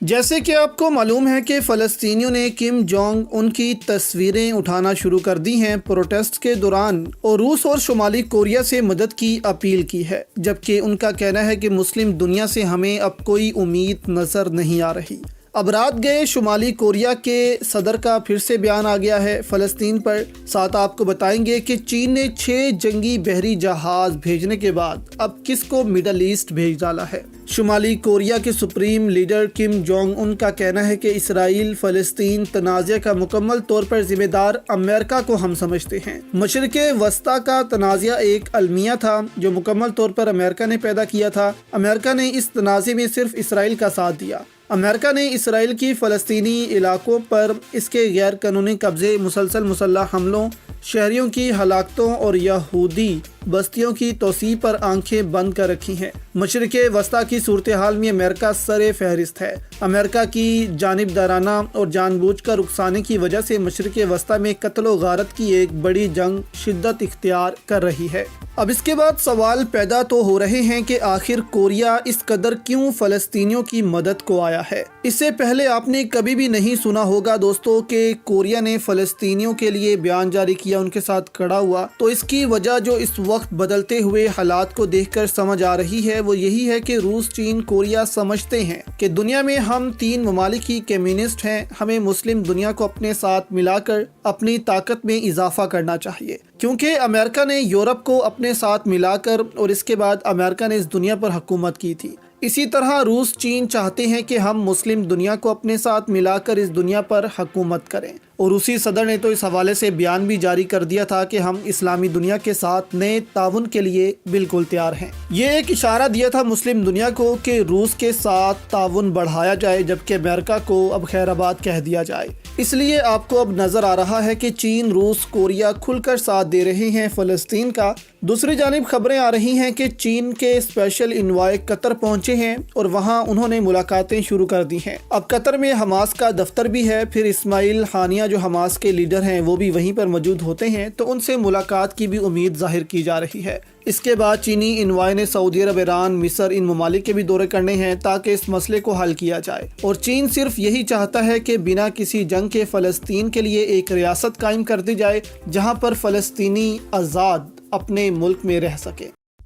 جیسے کہ آپ کو معلوم ہے کہ فلسطینیوں نے کم جونگ ان کی تصویریں اٹھانا شروع کر دی ہیں پروٹیسٹ کے دوران، اور روس اور شمالی کوریا سے مدد کی اپیل کی ہے، جبکہ ان کا کہنا ہے کہ مسلم دنیا سے ہمیں اب کوئی امید نظر نہیں آ رہی۔ اب رات گئے شمالی کوریا کے صدر کا پھر سے بیان آ گیا ہے فلسطین پر۔ ساتھ آپ کو بتائیں گے کہ چین نے 6 جنگی بحری جہاز بھیجنے کے بعد اب کس کو مڈل ایسٹ بھیج ڈالا ہے۔ شمالی کوریا کے supreme leader Kim Jong Un کا کہنا ہے کہ اسرائیل فلسطین تنازع کا مکمل طور پر ذمہ دار امریکہ کو ہم سمجھتے ہیں۔ مشرق وسطی کا تنازع ایک المیہ تھا جو مکمل طور پر امریکہ نے پیدا کیا تھا۔ امریکہ نے اس تنازع میں صرف اسرائیل کا ساتھ دیا۔ امریکہ نے اسرائیل کی فلسطینی علاقوں پر اس کے غیر قانونی قبضے، مسلسل مسلح حملوں، شہریوں کی ہلاکتوں اور یہودی بستیوں کی توسیع پر آنکھیں بند کر رکھی ہیں۔ مشرق وسطی کی صورتحال میں امریکہ سر فہرست ہے۔ امریکہ کی جانبدارانہ اور جان بوجھ کر رخصانی کی وجہ سے مشرق وسطی میں قتل و غارت کی ایک بڑی جنگ شدت اختیار کر رہی ہے۔ اب اس کے بعد سوال پیدا تو ہو رہے ہیں کہ آخر کوریا اس قدر کیوں فلسطینیوں کی مدد کو آیا ہے۔ اس سے پہلے آپ نے کبھی بھی نہیں سنا ہوگا دوستو کہ کوریا نے فلسطینیوں کے لیے بیان جاری کیا، ان کے ساتھ کھڑا ہوا۔ تو اس کی وجہ جو اس وقت بدلتے ہوئے حالات کو دیکھ کر سمجھ آ رہی ہے وہ یہی ہے کہ روس، چین، کوریا سمجھتے ہیں کہ دنیا میں ہم 3 ممالک ہی کمیونسٹ ہیں، ہمیں مسلم دنیا کو اپنے ساتھ ملا کر اپنی طاقت میں اضافہ کرنا چاہیے، کیونکہ امریکہ نے یورپ کو اپنے ساتھ ملا کر اور اس کے بعد امریکہ نے اس دنیا پر حکومت کی تھی۔ اسی طرح روس، چین چاہتے ہیں کہ ہم مسلم دنیا کو اپنے ساتھ ملا کر اس دنیا پر حکومت کریں، اور روسی صدر نے تو اس حوالے سے بیان بھی جاری کر دیا تھا کہ ہم اسلامی دنیا کے ساتھ نئے تعاون کے لیے بالکل تیار ہیں۔ یہ ایک اشارہ دیا تھا مسلم دنیا کو کہ روس کے ساتھ تعاون بڑھایا جائے، جبکہ امریکہ کو اب خیر آباد کہہ دیا جائے۔ اس لیے آپ کو اب نظر آ رہا ہے کہ چین، روس، کوریا کھل کر ساتھ دے رہے ہیں فلسطین کا۔ دوسری جانب خبریں آ رہی ہیں کہ چین کے اسپیشل انوائے قطر پہنچے ہیں اور وہاں انہوں نے ملاقاتیں شروع کر دی ہیں۔ اب قطر میں حماس کا دفتر بھی ہے، پھر اسماعیل ہانیہ جو حماس کے لیڈر ہیں وہ بھی وہیں پر موجود ہوتے ہیں، تو ان سے ملاقات کی بھی امید ظاہر کی جا رہی ہے۔ اس کے بعد چینی انوائے نے سعودی عرب، ایران، مصر، ان ممالک کے بھی دورے کرنے ہیں تاکہ اس مسئلے کو حل کیا جائے، اور چین صرف یہی چاہتا ہے کہ بنا کسی جنگ کے فلسطین کے لیے ایک ریاست قائم کر دی جائے جہاں پر فلسطینی آزاد اپنے ملک میں رہ سکے۔